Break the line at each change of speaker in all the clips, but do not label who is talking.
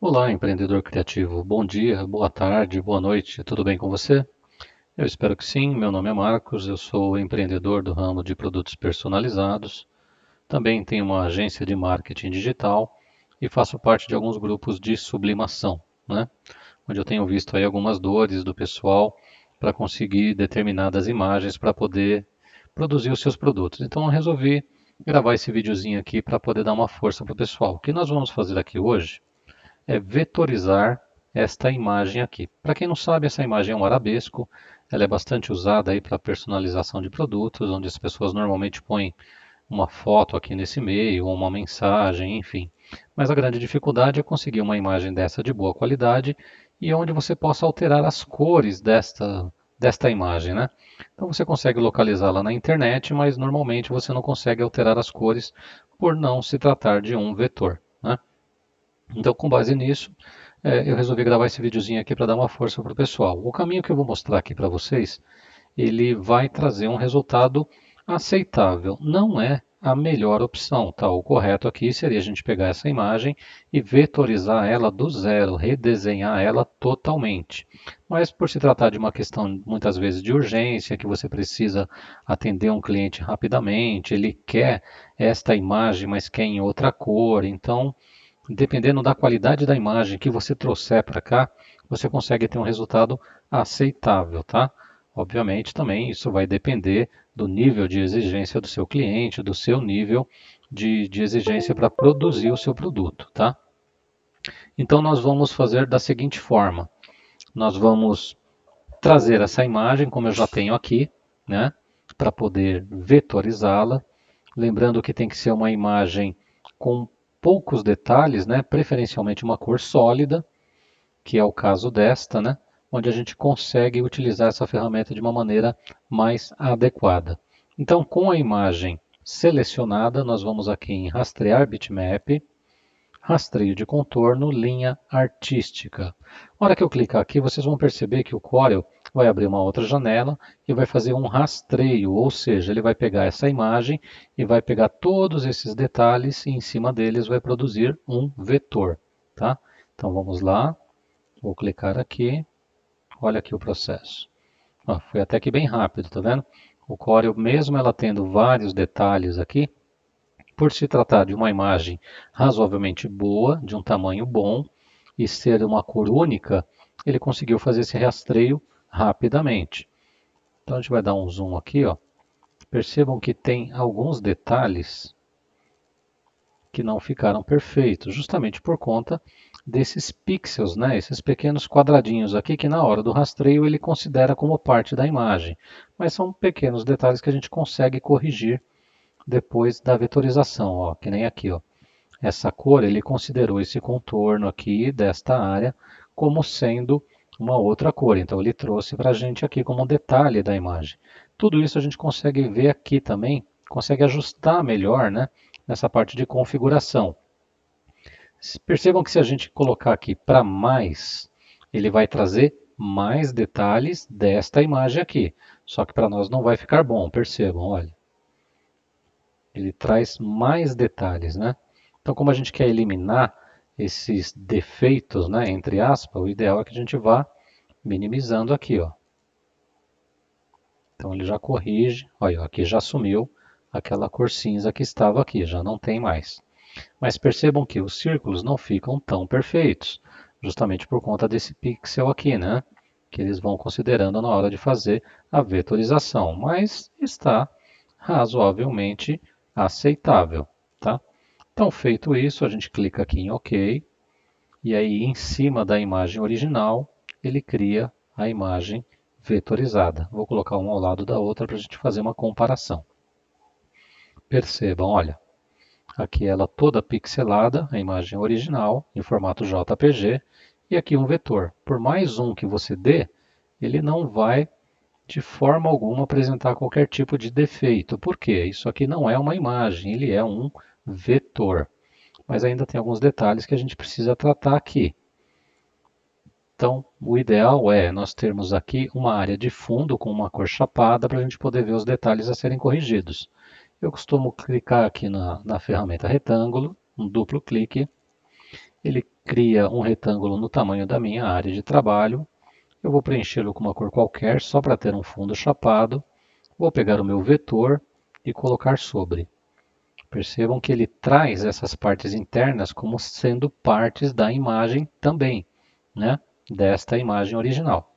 Olá, empreendedor criativo. Bom dia, boa tarde, boa noite. Tudo bem com você? Eu espero que sim. Meu nome é Marcos, eu sou empreendedor do ramo de produtos personalizados. Também tenho uma agência de marketing digital e faço parte de alguns grupos de sublimação, né? Onde eu tenho visto aí algumas dores do pessoal para conseguir determinadas imagens para poder produzir os seus produtos. Então eu resolvi gravar esse videozinho aqui para poder dar uma força para o pessoal. O que nós vamos fazer aqui hoje é vetorizar esta imagem aqui. Para quem não sabe, essa imagem é um arabesco, ela é bastante usada aí para personalização de produtos, onde as pessoas normalmente põem uma foto aqui nesse meio, ou uma mensagem, enfim. Mas a grande dificuldade é conseguir uma imagem dessa de boa qualidade e onde você possa alterar as cores desta imagem, né? Então você consegue localizá-la na internet, mas normalmente você não consegue alterar as cores por não se tratar de um vetor, né? Então, com base nisso, eu resolvi gravar esse videozinho aqui para dar uma força para o pessoal. O caminho que eu vou mostrar aqui para vocês, ele vai trazer um resultado aceitável. Não é a melhor opção, tá? O correto aqui seria a gente pegar essa imagem e vetorizar ela do zero, redesenhar ela totalmente. Mas por se tratar de uma questão muitas vezes de urgência, que você precisa atender um cliente rapidamente, ele quer esta imagem, mas quer em outra cor, então dependendo da qualidade da imagem que você trouxer para cá, você consegue ter um resultado aceitável, tá? Obviamente também isso vai depender do nível de exigência do seu cliente, do seu nível de exigência para produzir o seu produto, tá? Então nós vamos fazer da seguinte forma: nós vamos trazer essa imagem, como eu já tenho aqui, né, para poder vetorizá-la. Lembrando que tem que ser uma imagem com poucos detalhes, né, preferencialmente uma cor sólida, que é o caso desta, né, onde a gente consegue utilizar essa ferramenta de uma maneira mais adequada. Então, com a imagem selecionada, nós vamos aqui em rastrear bitmap, rastreio de contorno, linha artística. Na hora que eu clicar aqui, vocês vão perceber que o Corel vai abrir uma outra janela e vai fazer um rastreio, ou seja, ele vai pegar essa imagem e vai pegar todos esses detalhes e em cima deles vai produzir um vetor, tá? Então vamos lá, vou clicar aqui, olha aqui o processo. Ó, foi até que bem rápido, tá vendo? O Corel, mesmo ela tendo vários detalhes aqui, por se tratar de uma imagem razoavelmente boa, de um tamanho bom e ser uma cor única, ele conseguiu fazer esse rastreio rapidamente. Então a gente vai dar um zoom aqui, ó. Percebam que tem alguns detalhes que não ficaram perfeitos, justamente por conta desses pixels, né? Esses pequenos quadradinhos aqui que na hora do rastreio ele considera como parte da imagem. Mas são pequenos detalhes que a gente consegue corrigir depois da vetorização, ó, que nem aqui, ó. Essa cor, ele considerou esse contorno aqui desta área como sendo uma outra cor. Então ele trouxe para a gente aqui como um detalhe da imagem. Tudo isso a gente consegue ver aqui também, consegue ajustar melhor, né, nessa parte de configuração. Percebam que se a gente colocar aqui para mais, ele vai trazer mais detalhes desta imagem aqui. Só que para nós não vai ficar bom, percebam, olha. Ele traz mais detalhes, né? Então, como a gente quer eliminar esses defeitos, né, entre aspas, o ideal é que a gente vá minimizando aqui, ó. Então ele já corrige, olha, aqui já sumiu aquela cor cinza que estava aqui, já não tem mais. Mas percebam que os círculos não ficam tão perfeitos, justamente por conta desse pixel aqui, né? Que eles vão considerando na hora de fazer a vetorização, mas está razoavelmente aceitável, tá? Então, feito isso, a gente clica aqui em OK, e aí em cima da imagem original, ele cria a imagem vetorizada. Vou colocar uma ao lado da outra para a gente fazer uma comparação. Percebam, olha, aqui ela toda pixelada, a imagem original, em formato JPG, e aqui um vetor. Por mais um que você dê, ele não vai de forma alguma apresentar qualquer tipo de defeito. Por quê? Isso aqui não é uma imagem, ele é um vetor. Mas ainda tem alguns detalhes que a gente precisa tratar aqui. Então, o ideal é nós termos aqui uma área de fundo com uma cor chapada para a gente poder ver os detalhes a serem corrigidos. Eu costumo clicar aqui na ferramenta retângulo, um duplo clique, Ele cria um retângulo no tamanho da minha área de trabalho. Eu vou preenchê-lo com uma cor qualquer, só para ter um fundo chapado. Vou pegar o meu vetor e colocar sobre. Percebam que ele traz essas partes internas como sendo partes da imagem também, né? Desta imagem original.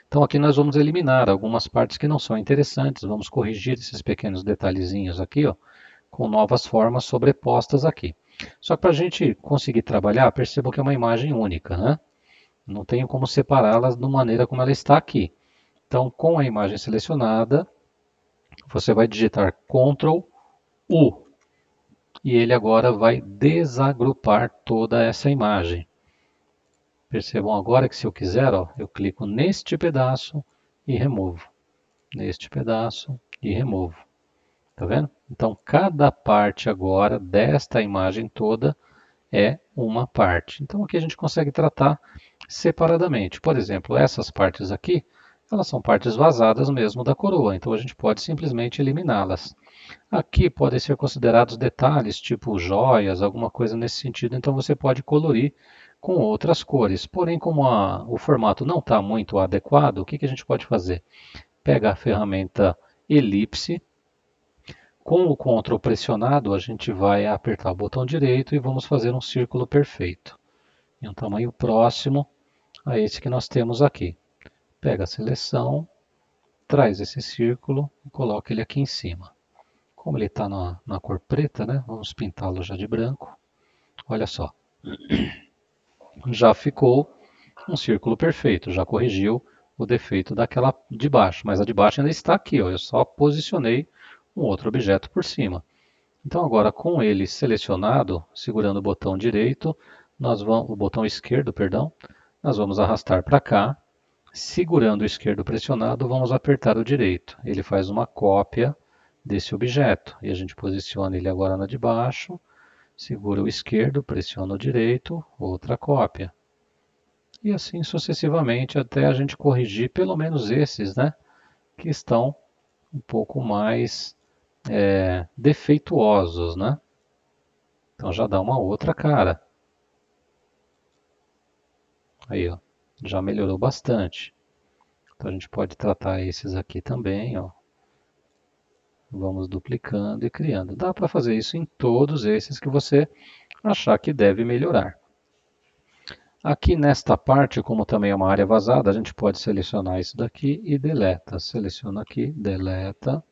Então aqui nós vamos eliminar algumas partes que não são interessantes, vamos corrigir esses pequenos detalhezinhos aqui, ó, com novas formas sobrepostas aqui. Só que para a gente conseguir trabalhar, percebam que é uma imagem única, né? Não tenho como separá-las da maneira como ela está aqui. Então, com a imagem selecionada, você vai digitar Ctrl U e ele agora vai desagrupar toda essa imagem. Percebam agora que se eu quiser, ó, eu clico neste pedaço e removo. Neste pedaço e removo. Tá vendo? Então, cada parte agora desta imagem toda é uma parte. Então, aqui a gente consegue tratar separadamente. Por exemplo, essas partes aqui, elas são partes vazadas mesmo da coroa, então a gente pode simplesmente eliminá-las. Aqui podem ser considerados detalhes, tipo joias, alguma coisa nesse sentido, então você pode colorir com outras cores. Porém, como o formato não está muito adequado, o que a gente pode fazer? Pega a ferramenta elipse, com o Ctrl pressionado, a gente vai apertar o botão direito e vamos fazer um círculo perfeito, em um tamanho próximo a esse que nós temos aqui. Pega a seleção, traz esse círculo e coloca ele aqui em cima. Como ele está na cor preta, né, vamos pintá-lo já de branco. Olha só, já ficou um círculo perfeito, já corrigiu o defeito daquela de baixo, mas a de baixo ainda está aqui, ó, eu só posicionei um outro objeto por cima. Então agora com ele selecionado, segurando o botão direito, o botão esquerdo, perdão, nós vamos arrastar para cá, segurando o esquerdo pressionado, vamos apertar o direito. Ele faz uma cópia desse objeto e a gente posiciona ele agora na de baixo, segura o esquerdo, pressiona o direito, outra cópia. E assim sucessivamente até a gente corrigir pelo menos esses, né, que estão um pouco mais defeituosos, né? Então já dá uma outra cara. Aí, ó, já melhorou bastante. Então a gente pode tratar esses aqui também, ó. Vamos duplicando e criando. Dá para fazer isso em todos esses que você achar que deve melhorar. Aqui nesta parte, como também é uma área vazada, a gente pode selecionar isso daqui e deleta. Seleciona aqui, deleta.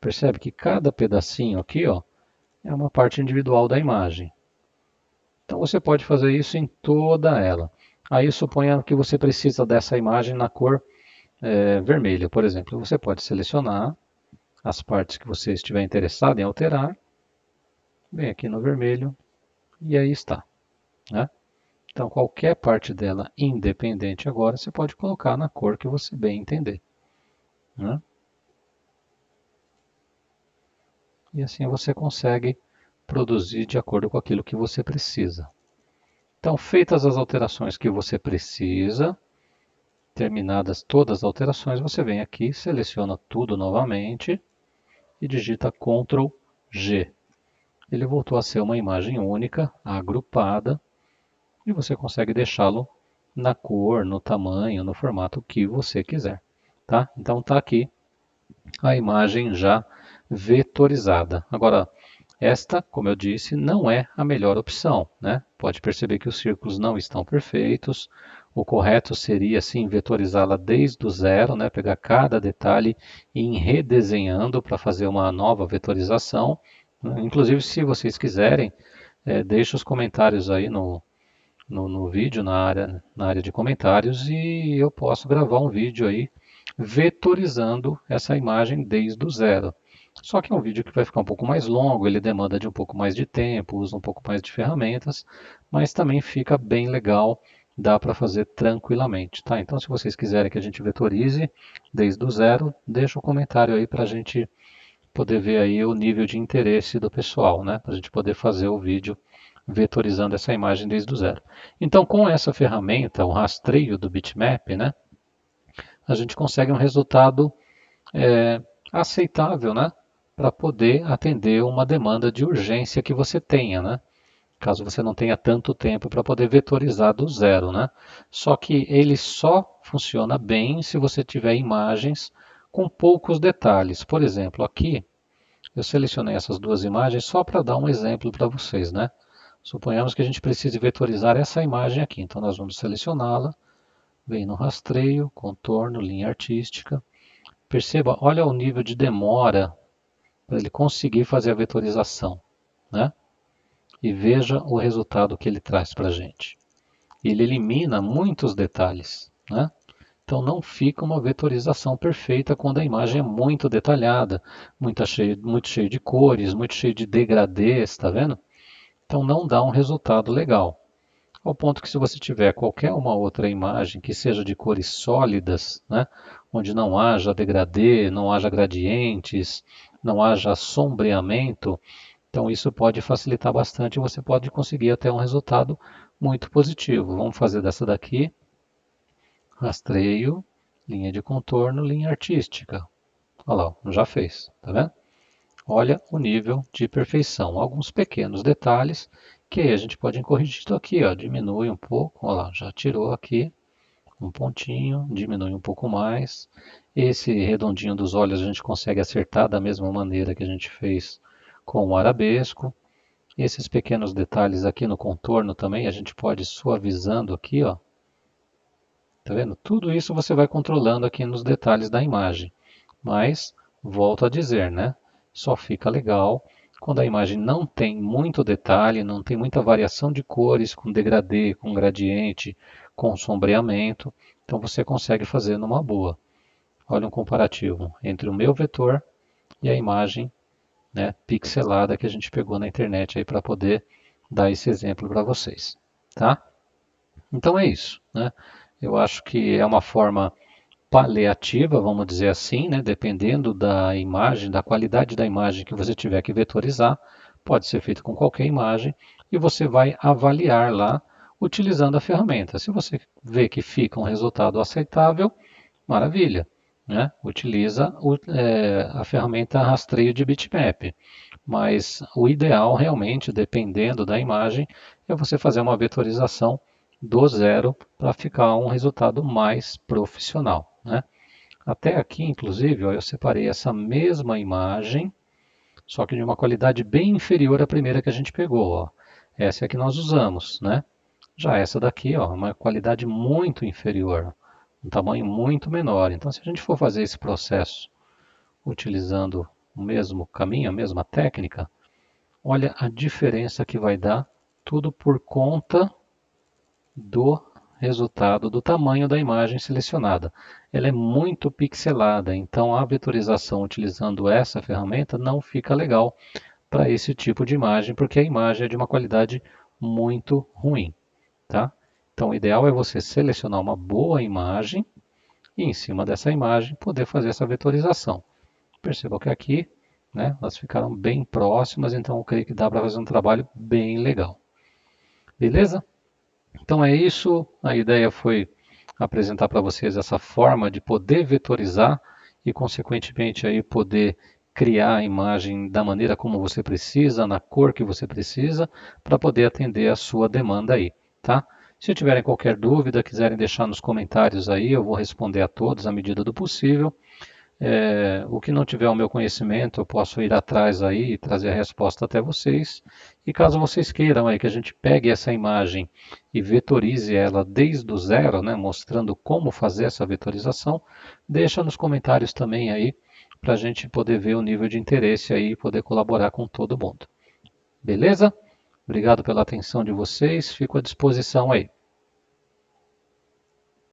Percebe que cada pedacinho aqui, ó, é uma parte individual da imagem. Então você pode fazer isso em toda ela. Aí suponha que você precisa dessa imagem na cor vermelha, por exemplo. Você pode selecionar as partes que você estiver interessado em alterar. Vem aqui no vermelho e aí está, né? Então qualquer parte dela independente agora você pode colocar na cor que você bem entender, né? E assim você consegue produzir de acordo com aquilo que você precisa. Então, feitas as alterações que você precisa, terminadas todas as alterações, você vem aqui, seleciona tudo novamente e digita Ctrl G. Ele voltou a ser uma imagem única, agrupada, e você consegue deixá-lo na cor, no tamanho, no formato que você quiser. Tá? Então está aqui a imagem já vetorizada. Agora, esta, como eu disse, não é a melhor opção, né? Pode perceber que os círculos não estão perfeitos. O correto seria, sim, vetorizá-la desde o zero, né? Pegar cada detalhe e ir redesenhando para fazer uma nova vetorização. Inclusive, se vocês quiserem, deixe os comentários aí no vídeo, na área de comentários, e eu posso gravar um vídeo aí vetorizando essa imagem desde o zero. Só que é um vídeo que vai ficar um pouco mais longo, ele demanda de um pouco mais de tempo, usa um pouco mais de ferramentas, mas também fica bem legal, dá para fazer tranquilamente, tá? Então, se vocês quiserem que a gente vetorize desde o zero, deixa o comentário aí para a gente poder ver aí o nível de interesse do pessoal, né? Para a gente poder fazer o vídeo vetorizando essa imagem desde o zero. Então, com essa ferramenta, o rastreio do bitmap, né? A gente consegue um resultado aceitável, né? Para poder atender uma demanda de urgência que você tenha, né? caso você não tenha tanto tempo para poder vetorizar do zero, né? Só que ele só funciona bem se você tiver imagens com poucos detalhes. Por exemplo, aqui eu selecionei essas duas imagens só para dar um exemplo para vocês, né? Suponhamos que a gente precise vetorizar essa imagem aqui, então nós vamos selecioná-la, vem no rastreio, contorno, linha artística. Perceba, olha o nível de demora para ele conseguir fazer a vetorização, né? E veja o resultado que ele traz para a gente. Ele elimina muitos detalhes, né? Então não fica uma vetorização perfeita quando a imagem é muito detalhada, muito cheio de cores, muito cheio de degradês, está vendo? Então não dá um resultado legal. Ao ponto que se você tiver qualquer uma outra imagem que seja de cores sólidas, né, onde não haja degradê, não haja gradientes, não haja sombreamento, então isso pode facilitar bastante e você pode conseguir até um resultado muito positivo. Vamos fazer dessa daqui, rastreio, linha de contorno, linha artística. Olha lá, já fez, tá vendo? Olha o nível de perfeição. Alguns pequenos detalhes que aí a gente pode corrigir isso aqui, ó, diminui um pouco, olha lá, já tirou aqui um pontinho, diminui um pouco mais. Esse redondinho dos olhos a gente consegue acertar da mesma maneira que a gente fez com o arabesco. Esses pequenos detalhes aqui no contorno também a gente pode ir suavizando aqui, ó. Tá vendo? Tudo isso você vai controlando aqui nos detalhes da imagem. Mas, volto a dizer, né? Só fica legal quando a imagem não tem muito detalhe, não tem muita variação de cores, com degradê, com gradiente, com sombreamento. Então você consegue fazer numa boa. Olha um comparativo entre o meu vetor e a imagem, né, pixelada que a gente pegou na internet aí para poder dar esse exemplo para vocês, tá? Então é isso, né? Eu acho que é uma forma paliativa, vamos dizer assim, né? Dependendo da imagem, da qualidade da imagem que você tiver que vetorizar, pode ser feito com qualquer imagem e você vai avaliar lá utilizando a ferramenta. Se você vê que fica um resultado aceitável, maravilha, né? Utiliza a ferramenta rastreio de bitmap. Mas o ideal realmente, dependendo da imagem, é você fazer uma vetorização do zero para ficar um resultado mais profissional, né? Até aqui, inclusive, ó, eu separei essa mesma imagem, só que de uma qualidade bem inferior à primeira que a gente pegou. Ó. Essa é a que nós usamos, né? Já essa daqui, ó, uma qualidade muito inferior, um tamanho muito menor. Então, se a gente for fazer esse processo utilizando o mesmo caminho, a mesma técnica, olha a diferença que vai dar, tudo por conta do resultado do tamanho da imagem selecionada. Ela é muito pixelada, então a vetorização utilizando essa ferramenta não fica legal para esse tipo de imagem, porque a imagem é de uma qualidade muito ruim, tá? Então o ideal é você selecionar uma boa imagem e em cima dessa imagem poder fazer essa vetorização. Percebam que aqui, né, elas ficaram bem próximas, então eu creio que dá para fazer um trabalho bem legal. Beleza? Então é isso, a ideia foi apresentar para vocês essa forma de poder vetorizar e consequentemente aí poder criar a imagem da maneira como você precisa, na cor que você precisa, para poder atender a sua demanda aí, tá? Se tiverem qualquer dúvida, quiserem deixar nos comentários aí, eu vou responder a todos à medida do possível. O que não tiver o meu conhecimento, eu posso ir atrás aí e trazer a resposta até vocês. E caso vocês queiram aí que a gente pegue essa imagem e vetorize ela desde o zero, né, mostrando como fazer essa vetorização, deixa nos comentários também aí para a gente poder ver o nível de interesse aí e poder colaborar com todo mundo. Beleza? Obrigado pela atenção de vocês, fico à disposição aí.